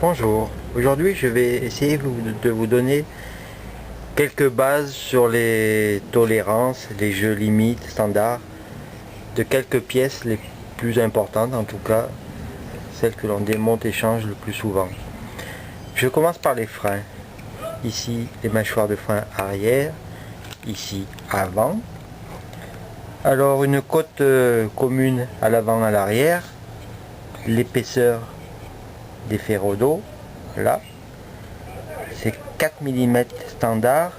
Bonjour, aujourd'hui je vais essayer de vous donner quelques bases sur les tolérances, les jeux limites, standards, de quelques pièces les plus importantes, en tout cas celles que l'on démonte et change le plus souvent. Je commence par les freins. Ici les mâchoires de frein arrière, ici avant. Alors une côte commune à l'avant et à l'arrière, l'épaisseur des ferrots d'eau, là, c'est 4 mm standard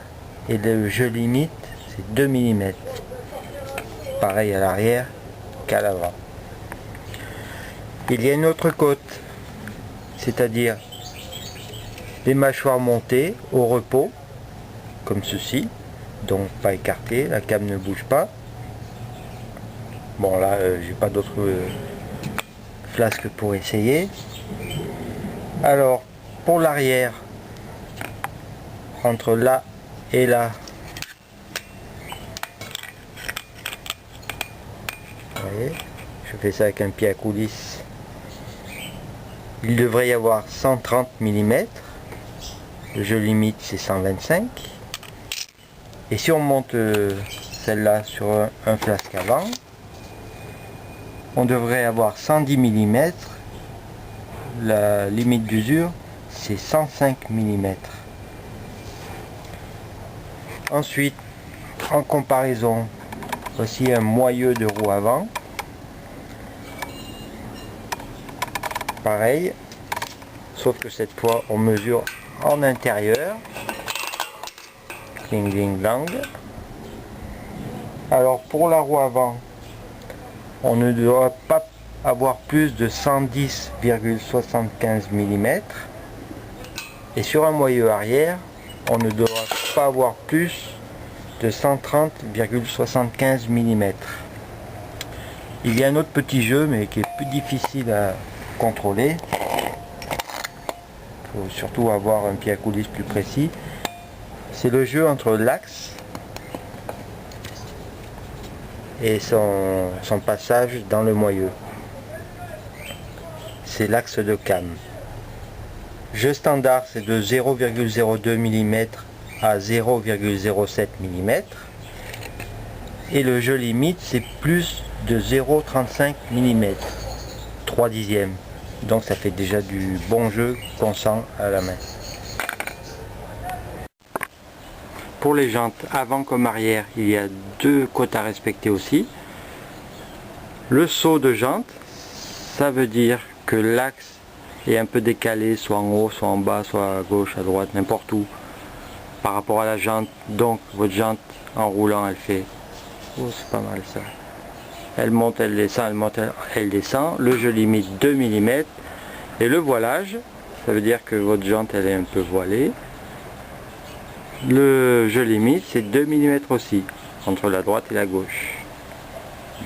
et le jeu limite c'est 2 mm. Pareil à l'arrière qu'à l'avant. Il y a une autre côte, c'est-à-dire les mâchoires montées au repos, comme ceci, donc pas écartées, la came ne bouge pas. Bon là, j'ai pas d'autres flasques pour essayer. Alors, pour l'arrière, entre là et là, vous voyez, je fais ça avec un pied à coulisse, il devrait y avoir 130 mm, le jeu limite c'est 125, et si on monte celle-là sur un flasque avant, on devrait avoir 110 mm, la limite d'usure c'est 105 mm. Ensuite, en comparaison, voici un moyeu de roue avant. Pareil, sauf que cette fois on mesure en intérieur. Cling ding dang. Alors pour la roue avant, on ne doit pas avoir plus de 110,75 mm. Et sur un moyeu arrière, on ne doit pas avoir plus de 130,75 mm. Il y a un autre petit jeu mais qui est plus difficile à contrôler. Il faut surtout avoir un pied à coulisse plus précis. C'est le jeu entre l'axe et son passage dans le moyeu. C'est l'axe de came. Jeu standard c'est de 0,02 mm à 0,07 mm et le jeu limite c'est plus de 0,35 mm, 3 dixièmes, donc ça fait déjà du bon jeu qu'on sent à la main. Pour les jantes avant comme arrière, il y a deux côtes à respecter aussi. Le saut de jante, ça veut dire que l'axe est un peu décalé, soit en haut, soit en bas, soit à gauche, à droite, n'importe où par rapport à la jante. Donc votre jante en roulant elle fait, oh c'est pas mal ça, elle monte, elle descend, elle monte, elle descend. Le jeu limite 2 mm et le voilage, ça veut dire que votre jante elle est un peu voilée. Le jeu limite c'est 2 mm aussi, entre la droite et la gauche.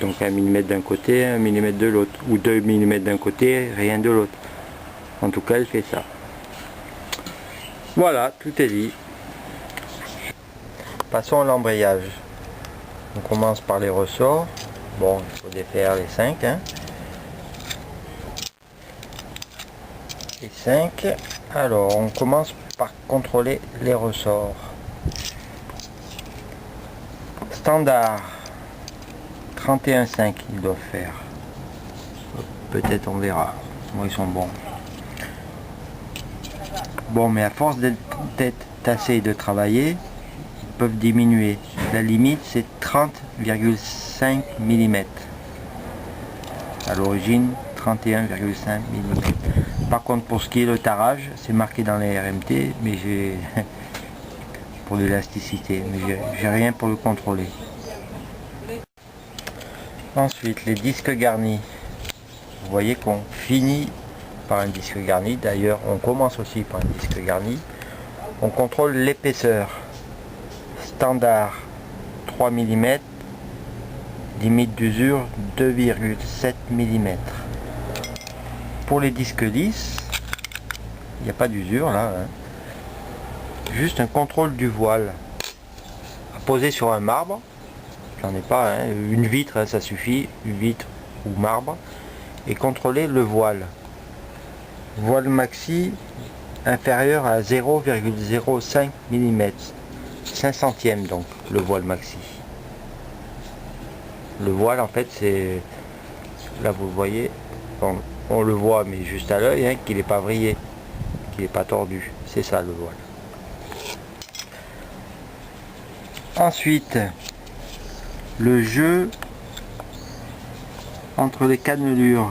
Donc 1 mm d'un côté, 1 mm de l'autre, ou 2 mm d'un côté, rien de l'autre. En tout cas elle fait ça. Voilà, tout est dit. Passons à l'embrayage. On commence par les ressorts. Bon, il faut défaire les 5. Hein. Les 5. Alors, on commence par contrôler les ressorts. Standard. 31,5 ils doivent faire. Peut-être on verra. Moi, ils sont bons. Bon, mais à force d'être tassé et de travailler, ils peuvent diminuer. La limite, c'est 30,5 mm. À l'origine, 31,5 mm. Par contre, pour ce qui est le tarage, c'est marqué dans les RMT, mais j'ai pour l'élasticité, mais j'ai rien pour le contrôler. Ensuite, les disques garnis. Vous voyez qu'on finit par un disque garni. D'ailleurs, on commence aussi par un disque garni. On contrôle l'épaisseur. Standard 3 mm, limite d'usure 2,7 mm. Pour les disques lisses, il n'y a pas d'usure là, hein. Juste un contrôle du voile à poser sur un marbre. J'en ai pas, hein. Une vitre, hein, ça suffit, une vitre ou marbre, et contrôler le voile. Voile maxi inférieur à 0,05 mm. 5 centièmes donc le voile maxi. Le voile en fait c'est, là vous le voyez, bon, on le voit mais juste à l'œil, hein, qu'il n'est pas vrillé, qu'il n'est pas tordu, c'est ça le voile. Ensuite, le jeu entre les cannelures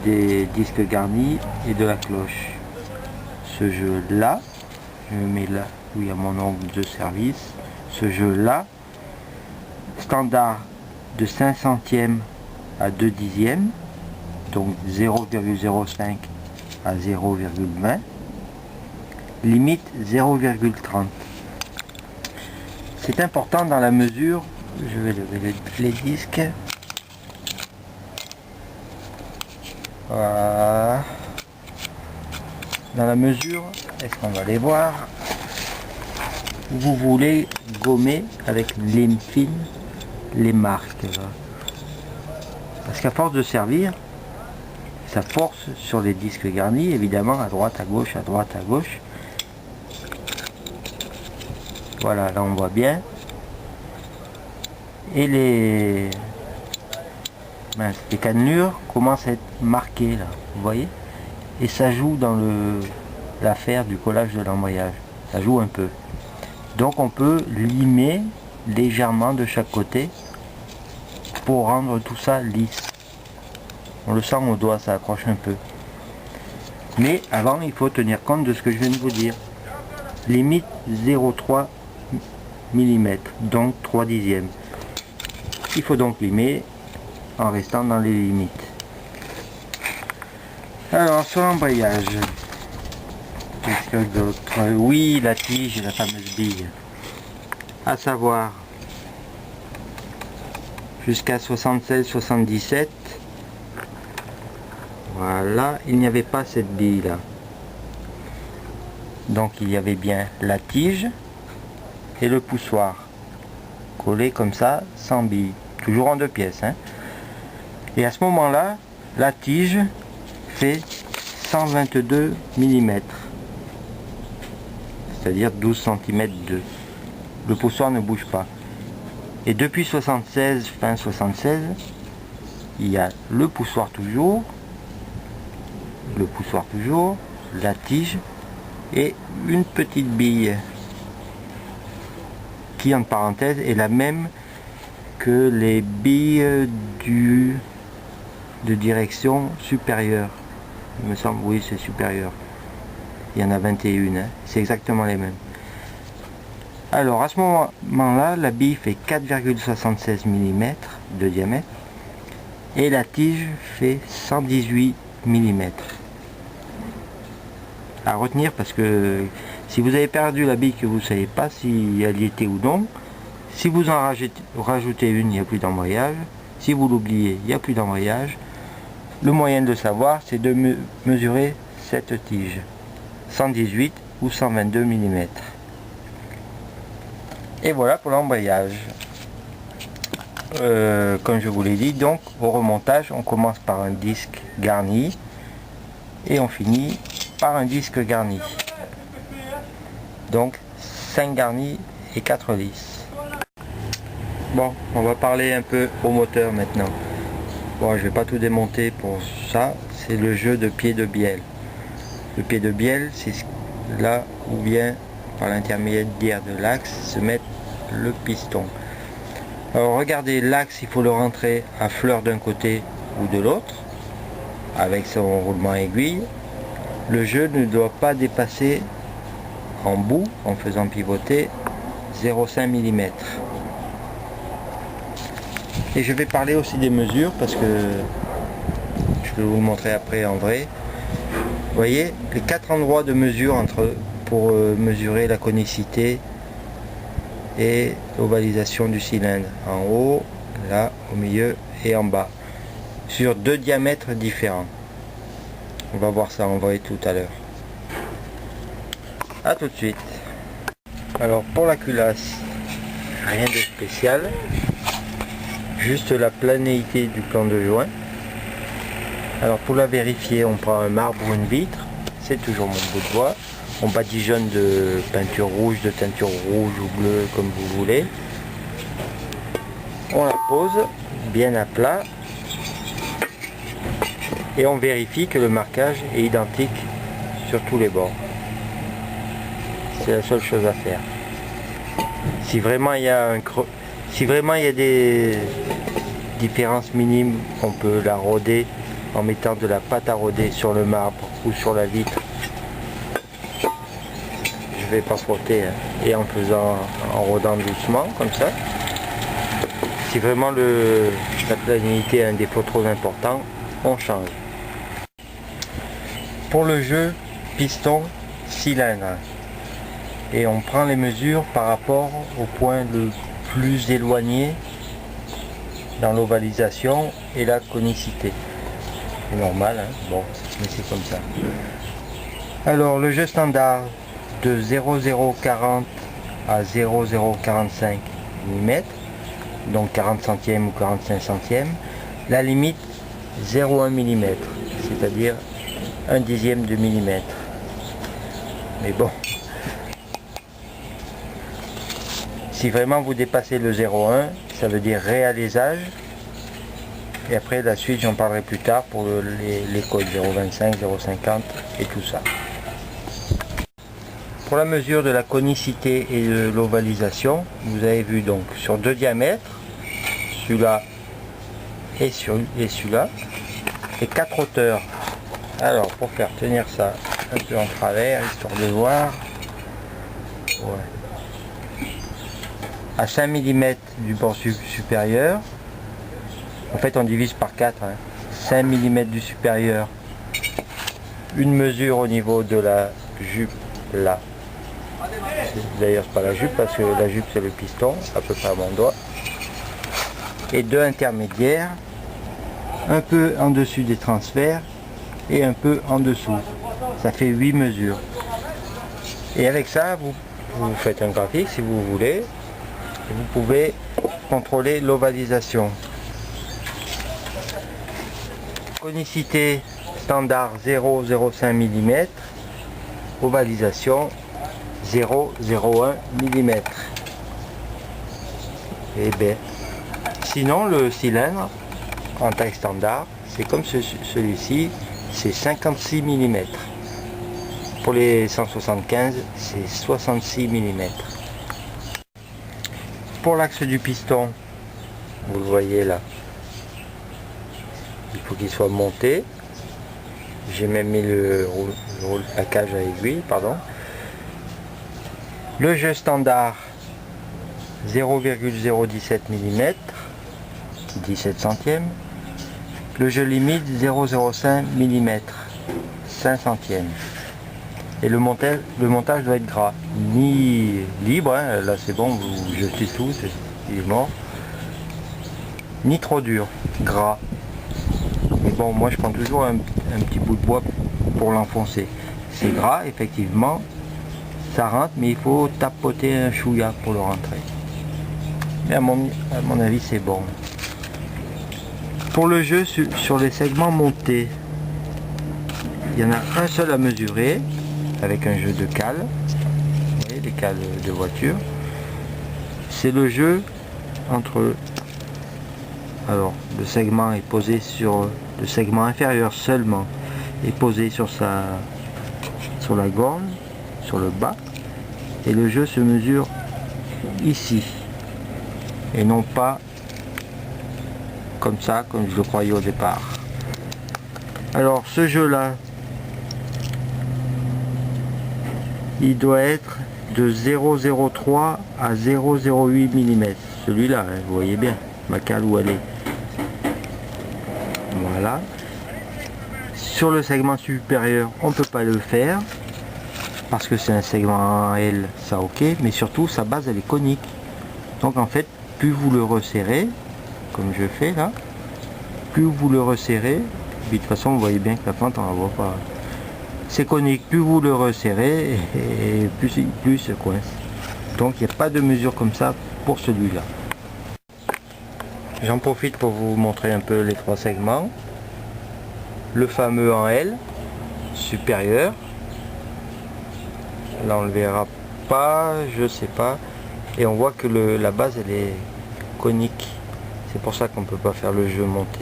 des disques garnis et de la cloche. Ce jeu là, je me mets là où il y a mon ongle de service. Ce jeu là, standard de 5 centièmes à 2 dixièmes, donc 0,05 à 0,20, limite 0,30. C'est important dans la mesure, je vais lever les disques, voilà, dans la mesure, est-ce qu'on va les voir, où vous voulez gommer avec lime fine les marques, parce qu'à force de servir, ça force sur les disques garnis, évidemment, à droite, à gauche, à droite, à gauche. Voilà, là on voit bien. Et les cannelures commencent à être marquées là, vous voyez. Et ça joue dans l'affaire du collage de l'embrayage. Ça joue un peu. Donc on peut limer légèrement de chaque côté pour rendre tout ça lisse. On le sent au doigt, ça accroche un peu. Mais avant, il faut tenir compte de ce que je viens de vous dire. Limite 0,3 mm, donc 3 dixièmes. Il faut donc limer en restant dans les limites. Alors, sur l'embrayage, qu'est-ce que d'autre? Oui, la tige, la fameuse bille. À savoir, jusqu'à 76-77, voilà, il n'y avait pas cette bille là. Donc il y avait bien la tige et le poussoir collé comme ça, sans bille, toujours en 2 pièces, hein. Et à ce moment là, la tige fait 122 mm, c'est-à-dire 12 cm de. Le poussoir ne bouge pas. Et depuis 76, fin 76, il y a le poussoir toujours, la tige et une petite bille qui, en parenthèse, est la même que les billes de direction supérieure. Il me semble, oui, c'est supérieur. Il y en a 21, hein. C'est exactement les mêmes. Alors à ce moment-là, la bille fait 4,76 mm de diamètre et la tige fait 118 mm. À retenir, parce que si vous avez perdu la bille que vous ne savez pas si elle y était ou non, si vous en rajoutez une, il n'y a plus d'embrayage. Si vous l'oubliez, il n'y a plus d'embrayage. Le moyen de le savoir, c'est de mesurer cette tige, 118 ou 122 mm. Et voilà pour l'embrayage. Comme je vous l'ai dit, donc au remontage, on commence par un disque garni et on finit par un disque garni. Donc 5 garnis et 4 lisses. Bon, on va parler un peu au moteur maintenant. Bon, je vais pas tout démonter pour ça, c'est le jeu de pied de bielle. Le pied de bielle, c'est là où vient, par l'intermédiaire de l'axe, se mettre le piston. Alors regardez, l'axe, il faut le rentrer à fleur d'un côté ou de l'autre, avec son roulement aiguille. Le jeu ne doit pas dépasser en bout, en faisant pivoter, 0,5 mm. Et je vais parler aussi des mesures, parce que je vais vous le montrer après en vrai. Vous voyez, les 4 endroits de mesure pour mesurer la conicité et l'ovalisation du cylindre. En haut, là, au milieu et en bas. Sur 2 diamètres différents. On va voir ça en vrai tout à l'heure. A tout de suite. Alors pour la culasse, rien de spécial. Juste la planéité du plan de joint. Alors pour la vérifier, on prend un marbre ou une vitre, c'est toujours mon bout de bois. On badigeonne de peinture rouge, de teinture rouge ou bleue comme vous voulez. On la pose bien à plat et on vérifie que le marquage est identique sur tous les bords. C'est la seule chose à faire. Si vraiment il y a des différences minimes, on peut la roder en mettant de la pâte à roder sur le marbre ou sur la vitre. Je vais pas frotter hein, et en rodant doucement comme ça. Si vraiment la planité a un défaut trop important, on change. Pour le jeu piston cylindre, et on prend les mesures par rapport au point le plus éloigné dans l'ovalisation et la conicité. C'est normal, hein, bon, mais c'est comme ça. Alors le jeu standard de 0,040 à 0,045 mm, donc 40 centièmes ou 45 centièmes, la limite 0,1 mm, c'est-à-dire 1/10 de millimètre. Mais bon, si vraiment vous dépassez le 0,1, ça veut dire réalisage. Et après la suite, j'en parlerai plus tard pour les codes 0,25, 0,50 et tout ça. Pour la mesure de la conicité et de l'ovalisation, vous avez vu donc sur deux diamètres, celui-là et celui-là, et 4 hauteurs. Alors pour faire tenir ça un peu en travers, histoire de voir, ouais. À 5 mm du bord supérieur, en fait on divise par 4, hein. 5 mm du supérieur, une mesure au niveau de la jupe là. D'ailleurs c'est pas la jupe parce que la jupe c'est le piston, à peu près à mon doigt. Et deux intermédiaires, un peu en dessus des transferts et un peu en dessous. Ça fait 8 mesures. Et avec ça, vous faites un graphique si vous voulez. Et vous pouvez contrôler l'ovalisation. Conicité standard 0,05 mm. Ovalisation 0,01 mm. Et bien, sinon le cylindre en taille standard, c'est comme celui-ci, c'est 56 mm. Pour les 175, c'est 66 mm. Pour l'axe du piston, vous le voyez là, il faut qu'il soit monté. J'ai même mis la cage à aiguille, pardon. Le jeu standard 0,017 mm, 17 centièmes. Le jeu limite 0,05 mm, 5 centièmes. Et le montage doit être gras, ni libre, hein, là c'est bon, vous jetez tout, il est mort. Ni trop dur, gras. Mais bon, moi je prends toujours un petit bout de bois pour l'enfoncer. C'est gras, effectivement, ça rentre, mais il faut tapoter un chouïa pour le rentrer. Mais à mon avis, c'est bon. Pour le jeu, sur les segments montés, il y en a un seul à mesurer, avec un jeu de cales. Vous voyez, des cales de voiture. C'est le jeu entre... Alors, le segment est posé sur... Le segment inférieur seulement est posé sur la gorge, sur le bas. Et le jeu se mesure ici. Et non pas comme ça, comme je le croyais au départ. Alors, ce jeu-là, il doit être de 0,03 à 0,08 mm. Celui-là, hein, vous voyez bien ma cale où elle est. Voilà. Sur le segment supérieur, on ne peut pas le faire parce que c'est un segment L, ça ok, mais surtout sa base elle est conique. Donc en fait, plus vous le resserrez, comme je fais là, plus vous le resserrez, puis de toute façon vous voyez bien que la pente on la voit pas. C'est conique, plus vous le resserrez et plus il se coince. Donc il n'y a pas de mesure comme ça pour celui-là. J'en profite pour vous montrer un peu les trois segments. le fameux en L supérieur. Là on le verra pas, je sais pas, et on voit que la base elle est conique, c'est pour ça qu'on peut pas faire le jeu monté.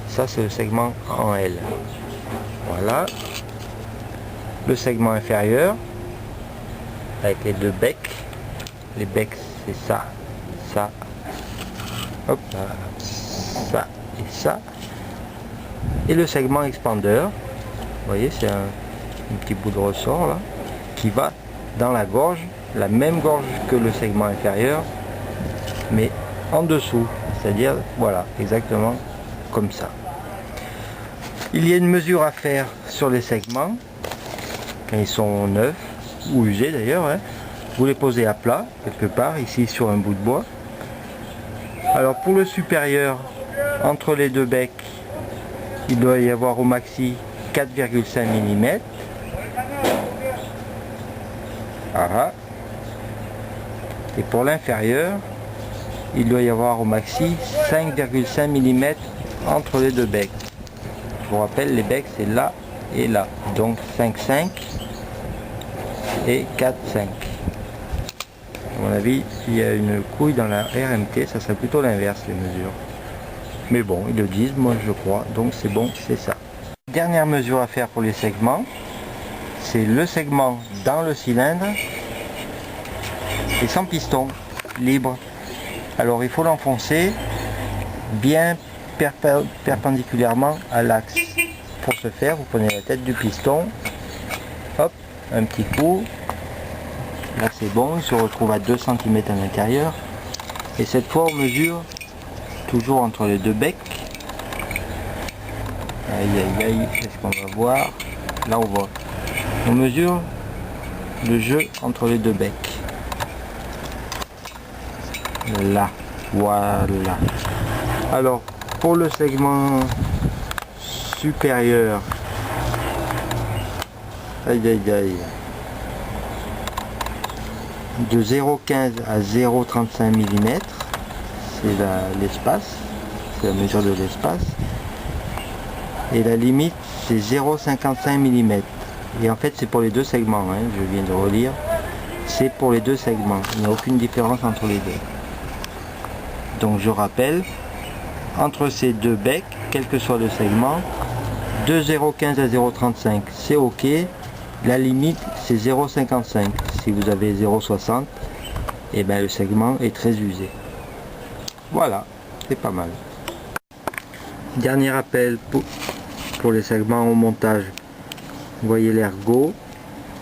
Ça c'est le segment en L. Voilà le segment inférieur avec les deux becs. Les becs c'est ça, ça, hop là, ça et ça, et le segment expandeur, vous voyez c'est un petit bout de ressort là qui va dans la gorge, la même gorge que le segment inférieur, mais en dessous, c'est-à-dire voilà, exactement comme ça. Il y a une mesure à faire sur les segments quand ils sont neufs ou usés d'ailleurs, hein. Vous les posez à plat quelque part ici sur un bout de bois. Alors pour le supérieur, entre les deux becs, il doit y avoir au maxi 4,5 mm. Ah. Et pour l'inférieur, il doit y avoir au maxi 5,5 mm entre les deux becs. Je vous rappelle, les becs c'est là et là, donc 5,5 et 4,5. À mon avis, s'il y a une couille dans la RMT, ça serait plutôt l'inverse les mesures. Mais bon, ils le disent, moi je crois, donc c'est bon, c'est ça. Dernière mesure à faire pour les segments, c'est le segment dans le cylindre et sans piston, libre. Alors il faut l'enfoncer bien perpendiculairement à l'axe. Pour ce faire, vous prenez la tête du piston, hop, un petit coup. Là c'est bon, il se retrouve à 2 cm à l'intérieur. Et cette fois on mesure toujours entre les deux becs. Aïe aïe aïe, qu'est-ce qu'on va voir? Là on voit. On mesure le jeu entre les deux becs. Là, voilà. Alors pour le segment supérieur, aïe aïe aïe, de 0,15 à 0,35 mm, c'est l'espace, c'est la mesure de l'espace, et la limite c'est 0,55 mm. Et en fait c'est pour les deux segments, hein, je viens de relire, c'est pour les deux segments, il n'y a aucune différence entre les deux. Donc je rappelle, entre ces deux becs, quel que soit le segment, de 0,15 à 0,35 c'est ok, la limite c'est 0,55. Si vous avez 0,60, et bien le segment est très usé. Voilà, c'est pas mal. Dernier appel pour les segments au montage. Vous voyez l'ergot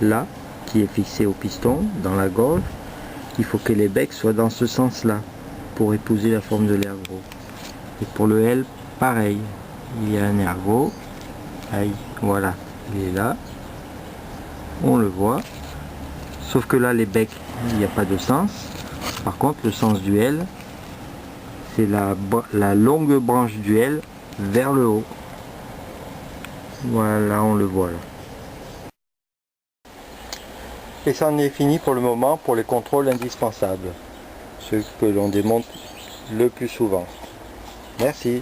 là qui est fixé au piston dans la gorge. Il faut que les becs soient dans ce sens là pour épouser la forme de l'ergot. Et pour le L, pareil, il y a un ergot. Aïe, voilà, il est là. On le voit. Sauf que là, les becs, il n'y a pas de sens. Par contre, le sens du L, c'est la longue branche du L vers le haut. Voilà, on le voit là. Et ça en est fini pour le moment pour les contrôles indispensables. Ceux que l'on démonte le plus souvent. Merci.